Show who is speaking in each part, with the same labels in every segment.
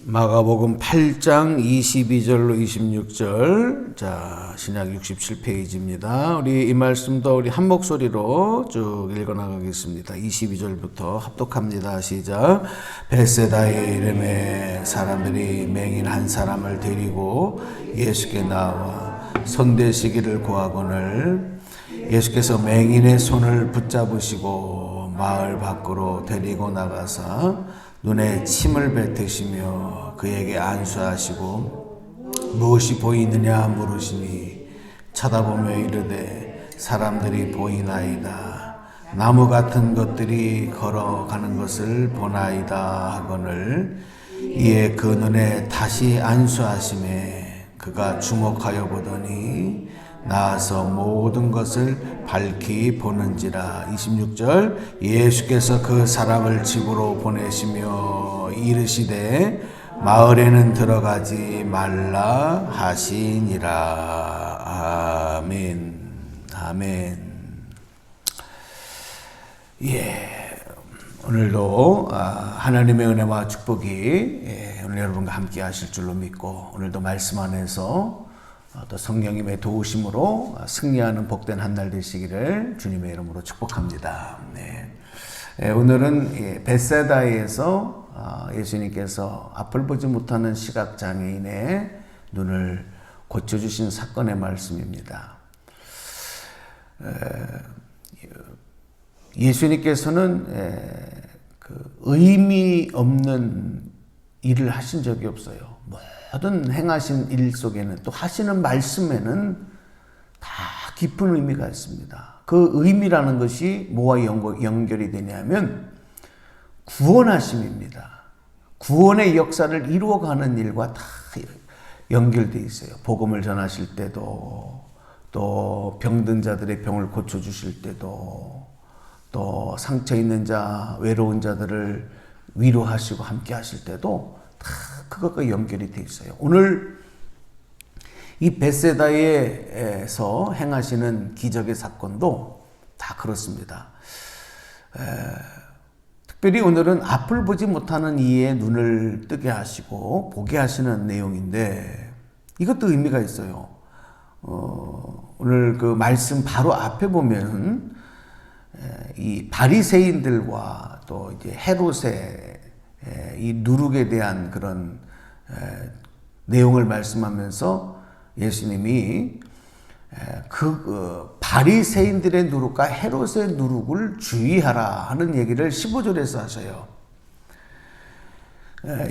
Speaker 1: 마가복음 8장 22절로 26절, 자, 신약 67페이지입니다. 우리 이 말씀도 우리 한 목소리로 쭉 읽어나가겠습니다. 22절부터 합독합니다. 시작. 벳세다의 이름에 사람들이 맹인 한 사람을 데리고 예수께 나와 손대시기를 구하거늘 예수께서 맹인의 손을 붙잡으시고 마을 밖으로 데리고 나가사 눈에 침을 뱉으시며 그에게 안수하시고 무엇이 보이느냐 물으시니 쳐다보며 이르되 사람들이 보이나이다. 나무 같은 것들이 걸어가는 것을 보나이다 하거늘 이에 그 눈에 다시 안수하심에 그가 주목하여 보더니 나아서 모든 것을 밝히 보는지라. 26절. 예수께서 그 사람을 집으로 보내시며 이르시되 마을에는 들어가지 말라 하시니라. 아멘. 아멘. 예. 오늘도 하나님의 은혜와 축복이 오늘 여러분과 함께 하실 줄로 믿고 오늘도 말씀 안에서 또 성령님의 도우심으로 승리하는 복된 한 날 되시기를 주님의 이름으로 축복합니다. 네. 오늘은 벳세다에서 예수님께서 앞을 보지 못하는 시각장애인의 눈을 고쳐주신 사건의 말씀입니다. 예수님께서는 의미 없는 일을 하신 적이 없어요. 모든 행하신 일 속에는 또 하시는 말씀에는 다 깊은 의미가 있습니다. 그 의미라는 것이 뭐와 연결이 되냐면 구원하심입니다. 구원의 역사를 이루어가는 일과 다 연결되어 있어요. 복음을 전하실 때도 또 병든 자들의 병을 고쳐주실 때도 또 상처 있는 자, 외로운 자들을 위로하시고 함께 하실 때도 다 그것과 연결이 되어 있어요. 오늘 이 벳세다에서 행하시는 기적의 사건도 다 그렇습니다. 특별히 오늘은 앞을 보지 못하는 이의 눈을 뜨게 하시고 보게 하시는 내용인데 이것도 의미가 있어요. 오늘 그 말씀 바로 앞에 보면 이 바리새인들과 또 이제 헤롯의 이 누룩에 대한 그런 내용을 말씀하면서 예수님이 그 바리새인들의 누룩과 헤롯의 누룩을 주의하라 하는 얘기를 15절에서 하셔요.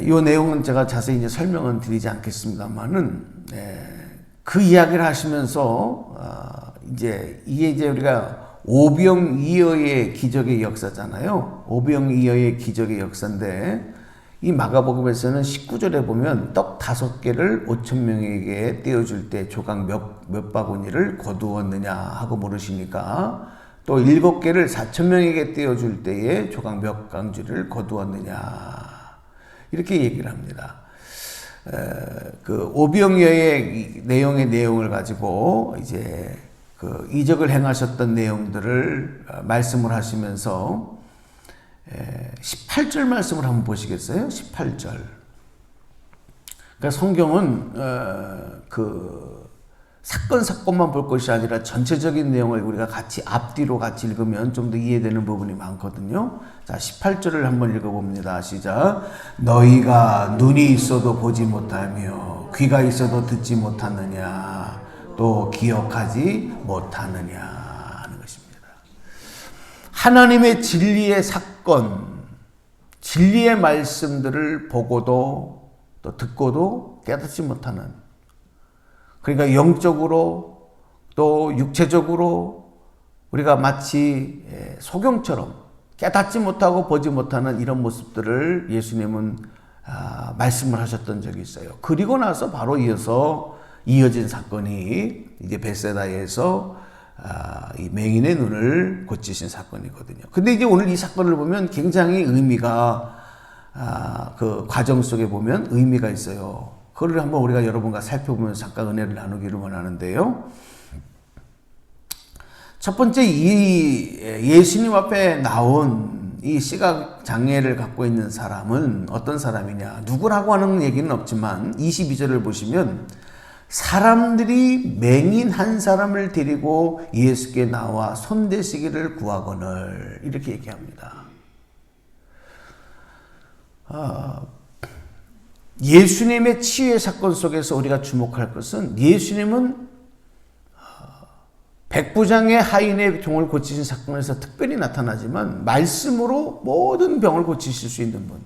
Speaker 1: 이 내용은 제가 자세히 이제 설명은 드리지 않겠습니다만은 그 이야기를 하시면서 이게 우리가 오병이어의 기적의 역사잖아요. 오병이어의 기적의 역사인데 이 마가복음에서는 19절에 보면 떡 5개를 5,000명에게 떼어줄 때 조각 몇 바구니를 거두었느냐 하고 물으시니까 또 7개를 4,000명에게 떼어줄 때에 조각 몇 강주를 거두었느냐 이렇게 얘기를 합니다. 그 오병이어의 내용을 가지고 이제 그 이적을 행하셨던 내용들을 말씀을 하시면서 18절 말씀을 한번 보시겠어요? 18절. 그러니까 성경은 그 사건만 볼 것이 아니라 전체적인 내용을 우리가 같이 앞뒤로 같이 읽으면 좀 더 이해되는 부분이 많거든요. 자, 18절을 한번 읽어봅니다. 시작. 너희가 눈이 있어도 보지 못하며 귀가 있어도 듣지 못하느냐 또 기억하지 못하느냐 하는 것입니다. 하나님의 진리의 사건, 진리의 말씀들을 보고도 또 듣고도 깨닫지 못하는, 그러니까 영적으로 또 육체적으로 우리가 마치 소경처럼 깨닫지 못하고 보지 못하는 이런 모습들을 예수님은 말씀을 하셨던 적이 있어요. 그리고 나서 바로 이어진 사건이 이제 벳세다에서 이 맹인의 눈을 고치신 사건이거든요. 근데 이제 오늘 이 사건을 보면 굉장히 의미가 그 과정 속에 보면 의미가 있어요. 그걸 한번 우리가 여러분과 살펴보면서 잠깐 은혜를 나누기를 원하는데요. 첫 번째 이 예수님 앞에 나온 이 시각 장애를 갖고 있는 사람은 어떤 사람이냐? 누구라고 하는 얘기는 없지만 22절을 보시면 사람들이 맹인 한 사람을 데리고 예수께 나와 손대시기를 구하거늘 이렇게 얘기합니다. 예수님의 치유의 사건 속에서 우리가 주목할 것은 예수님은 백부장의 하인의 병을 고치신 사건에서 특별히 나타나지만 말씀으로 모든 병을 고치실 수 있는 분,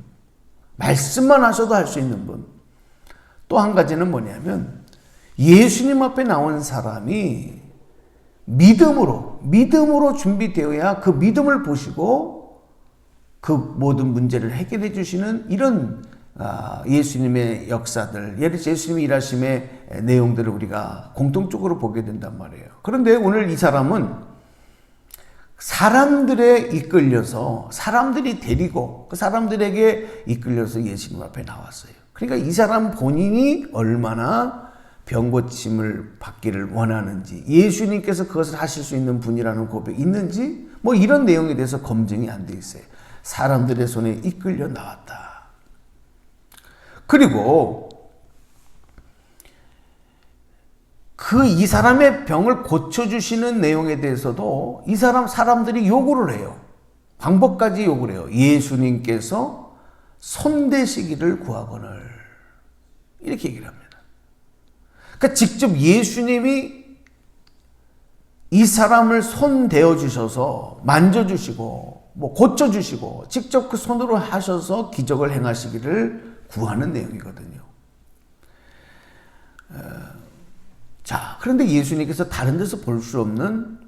Speaker 1: 말씀만 하셔도 할 수 있는 분. 또 한 가지는 뭐냐면 예수님 앞에 나온 사람이 믿음으로 준비되어야 그 믿음을 보시고 그 모든 문제를 해결해 주시는 이런 예수님의 역사들, 예수님의 일하심의 내용들을 우리가 공통적으로 보게 된단 말이에요. 그런데 오늘 이 사람은 사람들에 이끌려서 사람들이 데리고 그 사람들에게 이끌려서 예수님 앞에 나왔어요. 그러니까 이 사람 본인이 얼마나 병 고침을 받기를 원하는지, 예수님께서 그것을 하실 수 있는 분이라는 고백이 있는지 뭐 이런 내용에 대해서 검증이 안 돼 있어요. 사람들의 손에 이끌려 나왔다. 그리고 이 사람의 병을 고쳐주시는 내용에 대해서도 이 사람들이 요구를 해요. 방법까지 요구를 해요. 예수님께서 손대시기를 구하거늘 이렇게 얘기를 합니다. 그러니까 직접 예수님이 이 사람을 손대어 주셔서 만져주시고 뭐 고쳐주시고 직접 그 손으로 하셔서 기적을 행하시기를 구하는 내용이거든요. 자, 그런데 예수님께서 다른 데서 볼 수 없는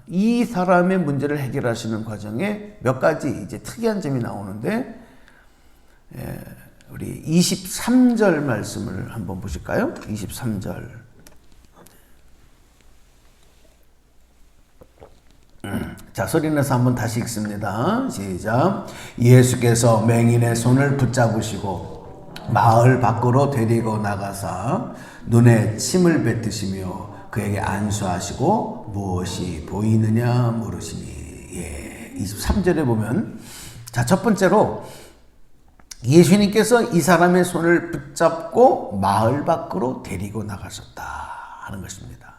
Speaker 1: 이 사람의 문제를 해결하시는 과정에 몇 가지 이제 특이한 점이 나오는데 우리 23절 말씀을 한번 보실까요? 23절. 자, 소리내서 한번 다시 읽습니다. 시작. 예수께서 맹인의 손을 붙잡으시고 마을 밖으로 데리고 나가사 눈에 침을 뱉으시며 그에게 안수하시고 무엇이 보이느냐 물으시니. 23절에 보면, 자, 첫 번째로 예수님께서 이 사람의 손을 붙잡고 마을 밖으로 데리고 나가셨다 하는 것입니다.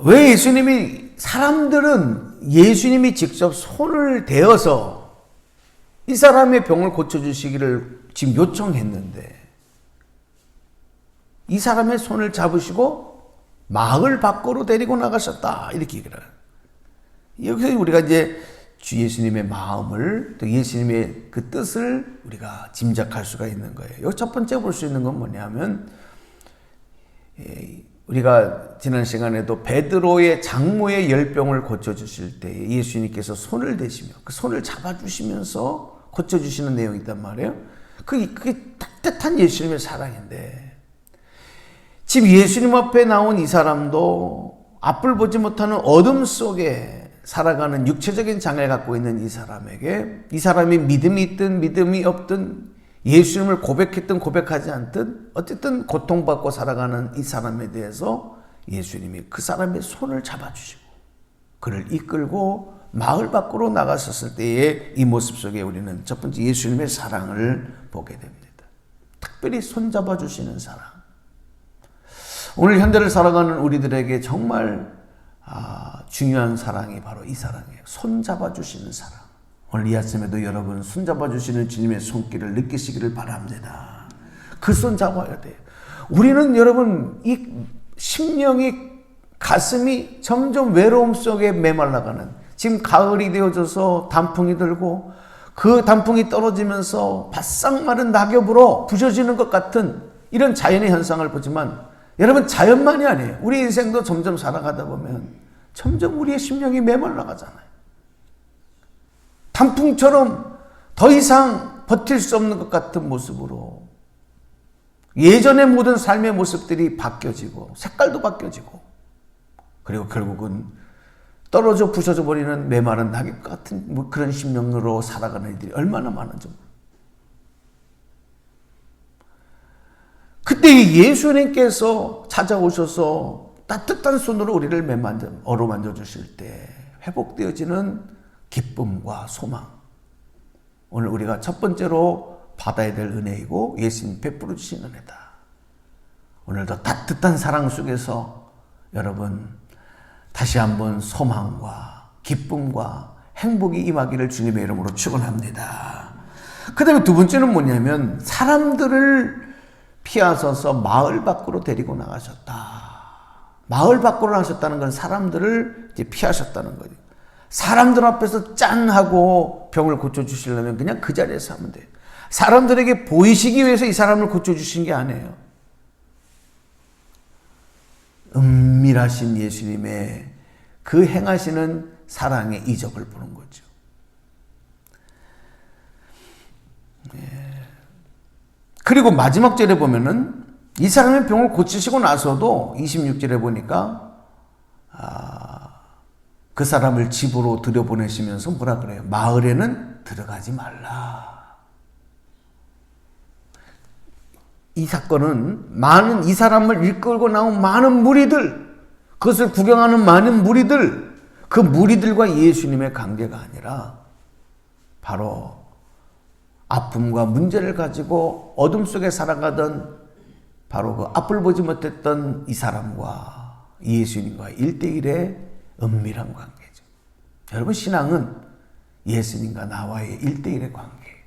Speaker 1: 왜 사람들은 예수님이 직접 손을 대어서 이 사람의 병을 고쳐주시기를 지금 요청했는데 이 사람의 손을 잡으시고 마을 밖으로 데리고 나가셨다 이렇게 얘기를 해요. 여기서 우리가 이제 주 예수님의 마음을 또 예수님의 그 뜻을 우리가 짐작할 수가 있는 거예요. 여기 첫 번째 볼 수 있는 건 뭐냐면 우리가 지난 시간에도 베드로의 장모의 열병을 고쳐주실 때 예수님께서 손을 대시며 그 손을 잡아주시면서 고쳐주시는 내용이 있단 말이에요. 그게 따뜻한 예수님의 사랑인데 지금 예수님 앞에 나온 이 사람도 앞을 보지 못하는 어둠 속에 살아가는 육체적인 장애를 갖고 있는 이 사람에게 이 사람이 믿음이 있든 믿음이 없든 예수님을 고백했든 고백하지 않든 어쨌든 고통받고 살아가는 이 사람에 대해서 예수님이 그 사람의 손을 잡아주시고 그를 이끌고 마을 밖으로 나갔었을 때의 이 모습 속에 우리는 첫 번째 예수님의 사랑을 보게 됩니다. 특별히 손잡아 주시는 사랑. 오늘 현대를 살아가는 우리들에게 정말 중요한 사랑이 바로 이 사랑이에요. 손잡아 주시는 사랑. 오늘 이 아침에도 여러분 손잡아 주시는 주님의 손길을 느끼시기를 바랍니다. 그 손 잡아야 돼요. 우리는 여러분 이 심령이 가슴이 점점 외로움 속에 메말라가는 지금 가을이 되어져서 단풍이 들고 그 단풍이 떨어지면서 바싹 마른 낙엽으로 부셔지는 것 같은 이런 자연의 현상을 보지만 여러분 자연만이 아니에요. 우리 인생도 점점 살아가다 보면 점점 우리의 심령이 메말라가잖아요. 단풍처럼 더 이상 버틸 수 없는 것 같은 모습으로 예전의 모든 삶의 모습들이 바뀌어지고 색깔도 바뀌어지고 그리고 결국은 떨어져 부서져 버리는 메마른 낙엽 같은 그런 심령으로 살아가는 이들이 얼마나 많은지. 그때 예수님께서 찾아오셔서 따뜻한 손으로 우리를 어루만져 주실 때 회복되어지는 기쁨과 소망. 오늘 우리가 첫 번째로 받아야 될 은혜이고 예수님 베풀어 주신 은혜다. 오늘도 따뜻한 사랑 속에서 여러분 다시 한번 소망과 기쁨과 행복이 임하기를 주님의 이름으로 축원합니다. 그 다음에 두 번째는 뭐냐면 사람들을 피하셔서 마을 밖으로 데리고 나가셨다. 마을 밖으로 나가셨다는 건 사람들을 이제 피하셨다는 거죠. 사람들 앞에서 짠 하고 병을 고쳐주시려면 그냥 그 자리에서 하면 돼요. 사람들에게 보이시기 위해서 이 사람을 고쳐주신 게 아니에요. 은밀하신 예수님의 그 행하시는 사랑의 이적을 보는 거죠. 그리고 마지막 절에 보면은 이 사람의 병을 고치시고 나서도 26절에 보니까 그 사람을 집으로 들여보내시면서 뭐라 그래요? 마을에는 들어가지 말라. 이 사건은 많은 이 사람을 이끌고 나온 많은 무리들, 그것을 구경하는 많은 무리들, 그 무리들과 예수님의 관계가 아니라 바로 아픔과 문제를 가지고 어둠 속에 살아가던 바로 그 앞을 보지 못했던 이 사람과 예수님과의 1대1의 은밀한 관계죠. 여러분, 신앙은 예수님과 나와의 1대1의 관계예요.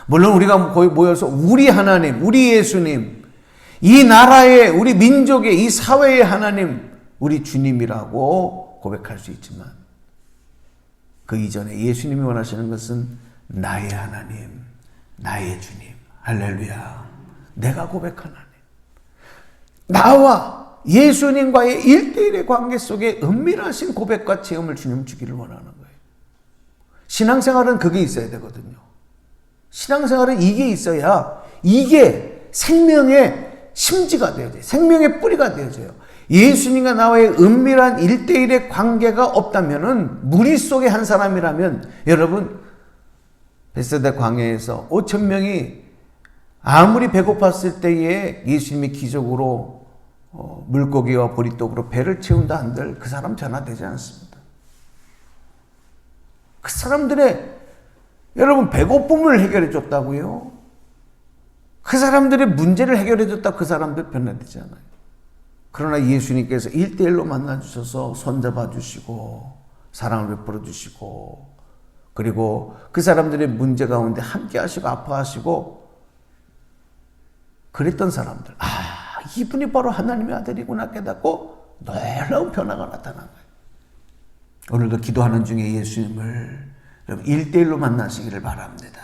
Speaker 1: 물론 우리가 거의 모여서 우리 하나님, 우리 예수님, 이 나라의, 우리 민족의, 이 사회의 하나님, 우리 주님이라고 고백할 수 있지만 그 이전에 예수님이 원하시는 것은 나의 하나님, 나의 주님, 할렐루야, 내가 고백한 하나님, 나와 예수님과의 1대1의 관계 속에 은밀하신 고백과 체험을 주님 주기를 원하는 거예요. 신앙생활은 그게 있어야 되거든요. 신앙생활은 이게 있어야 이게 생명의 심지가 되어져요. 생명의 뿌리가 되어져요. 예수님과 나와의 은밀한 1대1의 관계가 없다면은 무리 속의 한 사람이라면 여러분 베세다 광야에서 5천 명이 아무리 배고팠을 때에 예수님이 기적으로 물고기와 보리떡으로 배를 채운다 한들 그 사람 변화되지 않습니다. 그 사람들의 여러분 배고픔을 해결해 줬다고요? 그 사람들의 문제를 해결해 줬다 그 사람들 변화되지 않아요. 그러나 예수님께서 1대1로 만나주셔서 손잡아 주시고 사랑을 베풀어 주시고 그리고 그 사람들의 문제 가운데 함께 하시고 아파하시고 그랬던 사람들, 이분이 바로 하나님의 아들이구나 깨닫고 놀라운 변화가 나타난 거예요. 오늘도 기도하는 중에 예수님을 여러분 1대1로 만나시기를 바랍니다.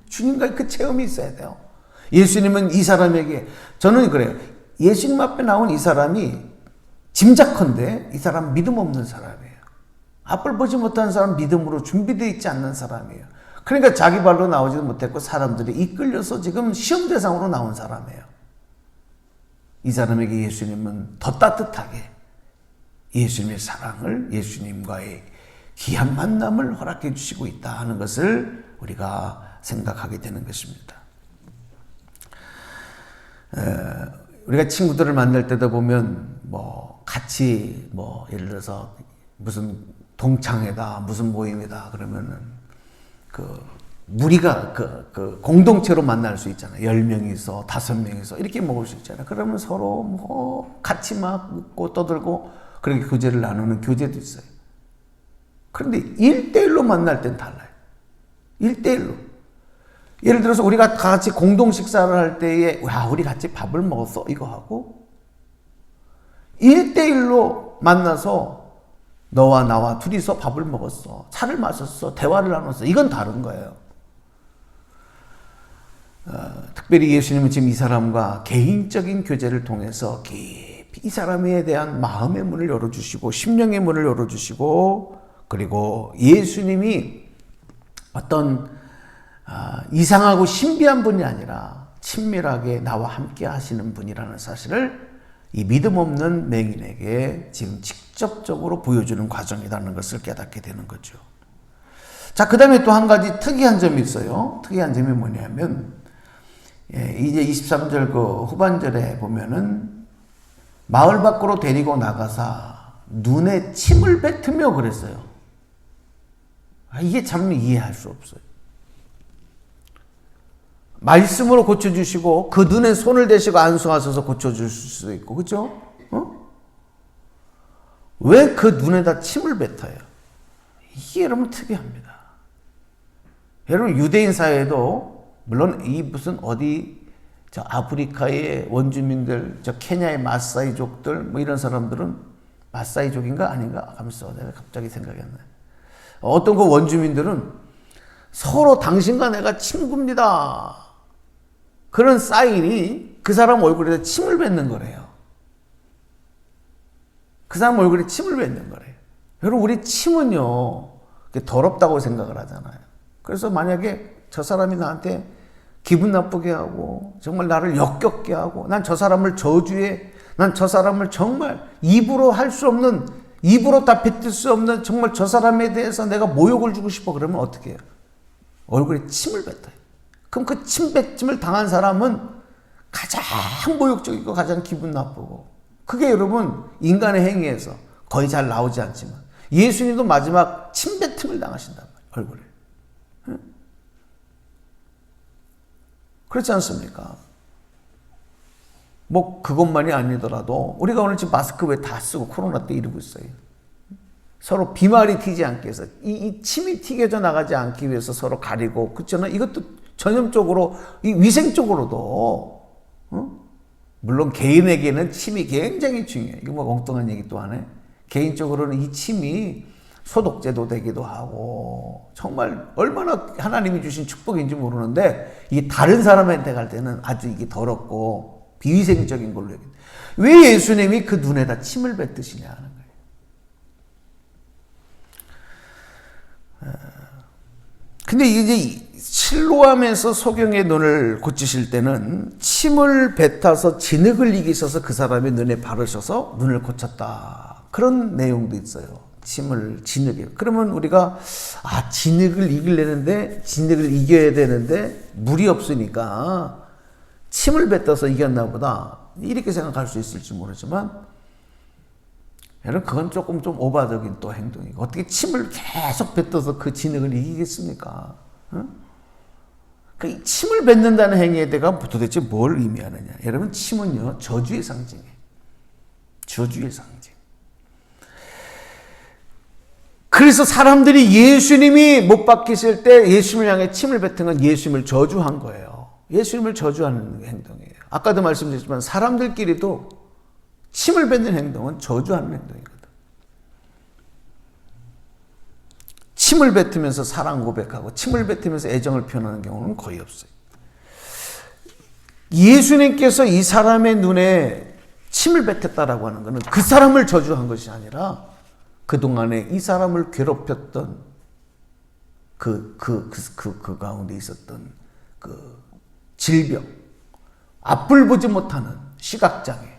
Speaker 1: 주님과의 그 체험이 있어야 돼요. 예수님은 이 사람에게, 저는 그래요. 예수님 앞에 나온 이 사람이 짐작컨대 이 사람 믿음 없는 사람이에요. 앞을 보지 못하는 사람, 믿음으로 준비되어 있지 않는 사람이에요. 그러니까 자기 발로 나오지도 못했고 사람들이 이끌려서 지금 시험 대상으로 나온 사람이에요. 이 사람에게 예수님은 더 따뜻하게 예수님의 사랑을, 예수님과의 귀한 만남을 허락해 주시고 있다 하는 것을 우리가 생각하게 되는 것입니다. 우리가 친구들을 만날 때도 보면 같이 예를 들어서 무슨 동창회다, 무슨 모임이다 그러면은 무리가 공동체로 만날 수 있잖아요. 10명이서 5명이서 이렇게 먹을 수 있잖아요. 그러면 서로 같이 막 웃고 떠들고 그렇게 교제를 나누는 교제도 있어요. 그런데 1대1로 만날 땐 달라요. 1대1로. 예를 들어서 우리가 다 같이 공동 식사를 할 때에 우리 같이 밥을 먹었어 이거 하고 1대1로 만나서 너와 나와 둘이서 밥을 먹었어, 차를 마셨어, 대화를 나눴어, 이건 다른 거예요. 특별히 예수님은 지금 이 사람과 개인적인 교제를 통해서 깊이 이 사람에 대한 마음의 문을 열어주시고 심령의 문을 열어주시고 그리고 예수님이 어떤 이상하고 신비한 분이 아니라 친밀하게 나와 함께 하시는 분이라는 사실을 이 믿음 없는 맹인에게 지금 직접적으로 보여주는 과정이라는 것을 깨닫게 되는 거죠. 자, 그 다음에 또 한 가지 특이한 점이 있어요. 특이한 점이 뭐냐면 이제 23절 그 후반절에 보면은 마을 밖으로 데리고 나가사 눈에 침을 뱉으며 그랬어요. 이게 참 이해할 수 없어요. 말씀으로 고쳐주시고 그 눈에 손을 대시고 안수하셔서 고쳐줄 수도 있고, 그렇죠? 왜 그 눈에다 침을 뱉어요? 이게 여러분 특이합니다. 여러분 유대인 사회에도 물론 이 무슨 어디 저 아프리카의 원주민들, 저 케냐의 마사이족들 뭐 이런 사람들은 마사이족인가 아닌가 하면서 내가 갑자기 생각이 안 나요. 어떤 그 원주민들은 서로 당신과 내가 친구입니다. 그런 사인이 그 사람 얼굴에 침을 뱉는 거래요. 그 사람 얼굴에 침을 뱉는 거래요. 여러분 우리 침은요 더럽다고 생각을 하잖아요. 그래서 만약에 저 사람이 나한테 기분 나쁘게 하고 정말 나를 역겹게 하고 난 저 사람을 저주해, 난 저 사람을 정말 입으로 할 수 없는, 입으로 다 뱉을 수 없는 정말 저 사람에 대해서 내가 모욕을 주고 싶어. 그러면 어떻게 해요? 얼굴에 침을 뱉어요. 그럼 그 침뱉음을 당한 사람은 가장 모욕적이고 가장 기분 나쁘고, 그게 여러분 인간의 행위에서 거의 잘 나오지 않지만 예수님도 마지막 침뱉음을 당하신단 말이에요. 얼굴에. 그렇지 않습니까? 뭐 그것만이 아니더라도 우리가 오늘 지금 마스크 왜 다 쓰고 코로나 때 이러고 있어요. 서로 비말이 튀지 않기 위해서, 이 침이 튀겨져 나가지 않기 위해서 서로 가리고, 그렇잖아요. 이것도 전염적으로, 이 위생적으로도, 물론 개인에게는 침이 굉장히 중요해요. 이거 뭐 엉뚱한 얘기 또 하네. 개인적으로는 이 침이 소독제도 되기도 하고 정말 얼마나 하나님이 주신 축복인지 모르는데, 이게 다른 사람한테 갈 때는 아주 이게 더럽고 비위생적인 걸로 얘기해요. 왜 예수님이 그 눈에다 침을 뱉으시냐 하는 거예요. 근데 이제 실로암에서 소경의 눈을 고치실 때는 침을 뱉어서 진흙을 이기셔서 그 사람의 눈에 바르셔서 눈을 고쳤다, 그런 내용도 있어요. 진흙이요. 그러면 우리가 진흙을 이겨야 되는데 물이 없으니까 침을 뱉어서 이겼나 보다, 이렇게 생각할 수 있을지 모르지만 여러분 그건 조금 좀 오바적인 또 행동이고, 어떻게 침을 계속 뱉어서 그 진흙을 이기겠습니까? 그 침을 뱉는다는 행위에 대가 도대체 뭘 의미하느냐? 여러분 침은요 저주의 상징이에요. 저주의 상징. 그래서 사람들이 예수님이 못 박히실 때 예수님을 향해 침을 뱉은 건 예수님을 저주한 거예요. 예수님을 저주하는 행동이에요. 아까도 말씀드렸지만 사람들끼리도 침을 뱉는 행동은 저주하는 행동이거든. 침을 뱉으면서 사랑 고백하고 침을 뱉으면서 애정을 표현하는 경우는 거의 없어요. 예수님께서 이 사람의 눈에 침을 뱉었다라고 하는 것은 그 사람을 저주한 것이 아니라 그동안에 이 사람을 괴롭혔던 그 가운데 있었던 그 질병, 앞을 보지 못하는 시각장애,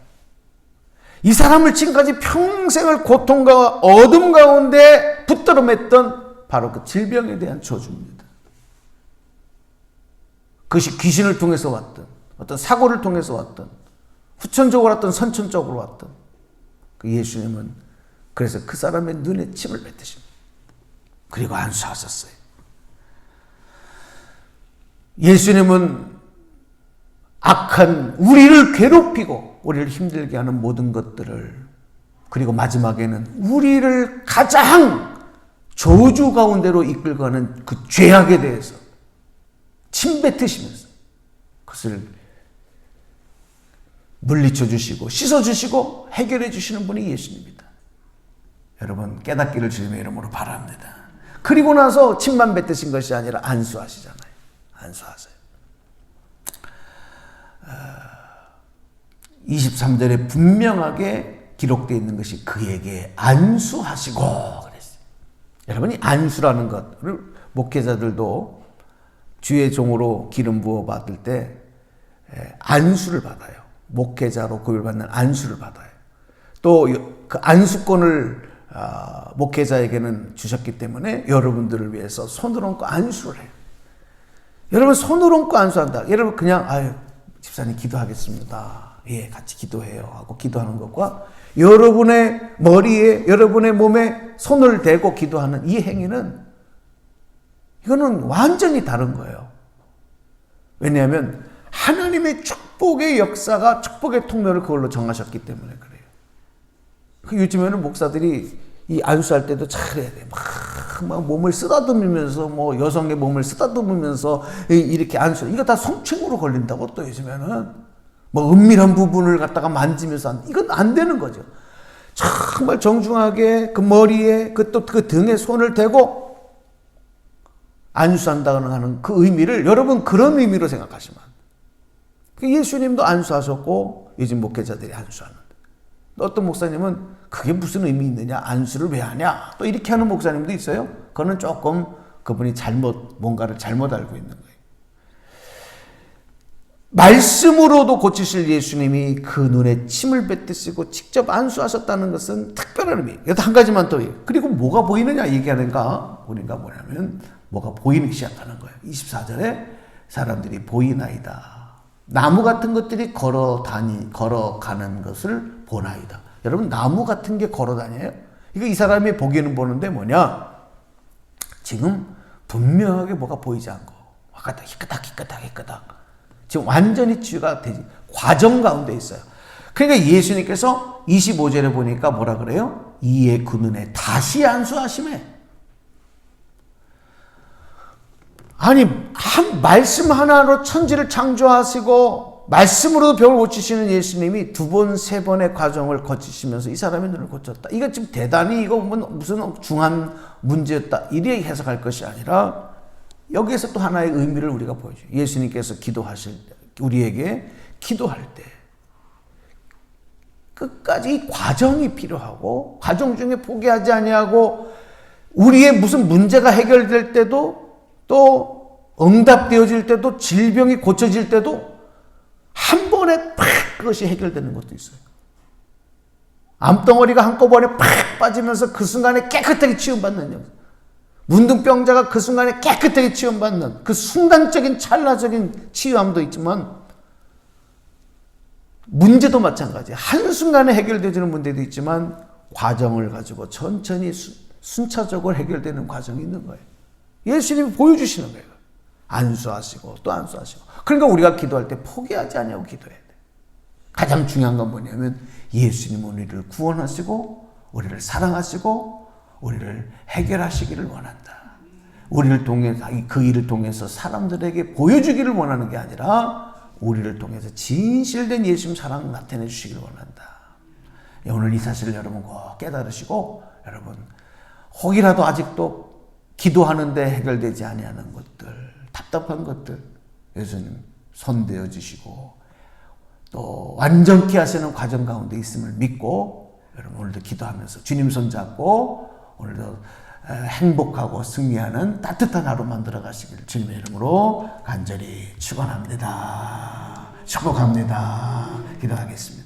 Speaker 1: 이 사람을 지금까지 평생을 고통과 어둠 가운데 붙들어 맸던 바로 그 질병에 대한 저주입니다. 그것이 귀신을 통해서 왔든 어떤 사고를 통해서 왔든 후천적으로 왔든 선천적으로 왔든, 그 예수님은 그래서 그 사람의 눈에 침을 뱉으십니다. 그리고 안수하셨어요. 예수님은 악한 우리를 괴롭히고 우리를 힘들게 하는 모든 것들을, 그리고 마지막에는 우리를 가장 저주 가운데로 이끌어가는 그 죄악에 대해서 침 뱉으시면서 그것을 물리쳐 주시고 씻어 주시고 해결해 주시는 분이 예수님입니다. 여러분 깨닫기를 주님의 이름으로 바랍니다. 그리고 나서 침만 뱉으신 것이 아니라 안수하시잖아요. 안수하세요. 23절에 분명하게 기록되어 있는 것이 그에게 안수하시고 그랬어요. 여러분이 안수라는 것을 목회자들도 주의 종으로 기름 부어 받을 때 안수를 받아요. 목회자로 구별받는 안수를 받아요. 또 그 안수권을 목회자에게는 주셨기 때문에 여러분들을 위해서 손을 얹고 안수를 해요. 여러분 손을 얹고 안수한다. 여러분 그냥 집사님 기도하겠습니다. 예, 같이 기도해요 하고 기도하는 것과 여러분의 머리에, 여러분의 몸에 손을 대고 기도하는 이 행위는 이거는 완전히 다른 거예요. 왜냐하면 하나님의 축복의 역사가 축복의 통로를 그걸로 정하셨기 때문에 그래요. 요즘에는 목사들이 이 안수할 때도 잘해야 돼. 막 몸을 쓰다듬으면서 뭐 여성의 몸을 쓰다듬으면서 이렇게 안수. 이거 다 성층으로 걸린다고 또 요즘에는 뭐 은밀한 부분을 갖다가 만지면서 이건 안 되는 거죠. 정말 정중하게 그 머리에 그 등에 손을 대고 안수한다는 하는 그 의미를 여러분 그런 의미로 생각하시면 예수님도 안수하셨고 요즘 목회자들이 안수하는데 어떤 목사님은 그게 무슨 의미 있느냐 안수를 왜 하냐 또 이렇게 하는 목사님도 있어요. 그거는 조금 그분이 뭔가를 잘못 알고 있는 거예요. 말씀으로도 고치실 예수님이 그 눈에 침을 뱉으시고 직접 안수하셨다는 것은 특별한 의미. 이것도 한 가지만 더. 그리고 뭐가 보이느냐 얘기하는가? 우리가 뭐냐면 뭐가 보이기 시작하는 거예요. 24절에 사람들이 보이나이다. 나무 같은 것들이 걸어가는 것을 보나이다. 여러분 나무 같은 게 걸어다녀요? 이거 이 사람이 보기는 보는데 뭐냐? 지금 분명하게 뭐가 보이지 않고 희끄닥 지금 완전히 치유가 되지 과정 가운데 있어요. 그러니까 예수님께서 25절에 보니까 뭐라 그래요? 이에 그 눈에 다시 안수하시매. 아니 한 말씀 하나로 천지를 창조하시고 말씀으로 벽을 고치시는 예수님이 두 번, 세 번의 과정을 거치시면서 이 사람의 눈을 고쳤다. 이거 지금 대단히 이거 무슨 중한 문제였다. 이렇게 해석할 것이 아니라 여기에서 또 하나의 의미를 우리가 보여줘요. 예수님께서 우리에게 기도할 때 끝까지 과정이 필요하고 과정 중에 포기하지 아니하고 우리의 무슨 문제가 해결될 때도 또 응답되어질 때도 질병이 고쳐질 때도 한 번에 팍 그것이 해결되는 것도 있어요. 암덩어리가 한꺼번에 팍 빠지면서 그 순간에 깨끗하게 치유받는 영상. 문둥병자가 그 순간에 깨끗하게 치유받는 그 순간적인 찰나적인 치유함도 있지만 문제도 마찬가지예요. 한순간에 해결되지는 문제도 있지만 과정을 가지고 천천히 순차적으로 해결되는 과정이 있는 거예요. 예수님이 보여주시는 거예요. 안수하시고 또 안수하시고. 그러니까 우리가 기도할 때 포기하지 않냐고 기도해야 돼. 가장 중요한 건 뭐냐면 예수님은 우리를 구원하시고 우리를 사랑하시고 우리를 해결하시기를 원한다. 우리를 통해서 그 일을 통해서 사람들에게 보여주기를 원하는 게 아니라 우리를 통해서 진실된 예수님 사랑 나타내 주시기를 원한다. 오늘 이 사실을 여러분 꼭 깨달으시고 여러분 혹이라도 아직도 기도하는데 해결되지 아니하는 것들 답답한 것들 예수님 손대어 주시고 또 완전케 하시는 과정 가운데 있음을 믿고 여러분 오늘도 기도하면서 주님 손잡고 오늘도 행복하고 승리하는 따뜻한 하루 만들어 가시길 주님의 이름으로 간절히 축원합니다. 축복합니다. 기도하겠습니다.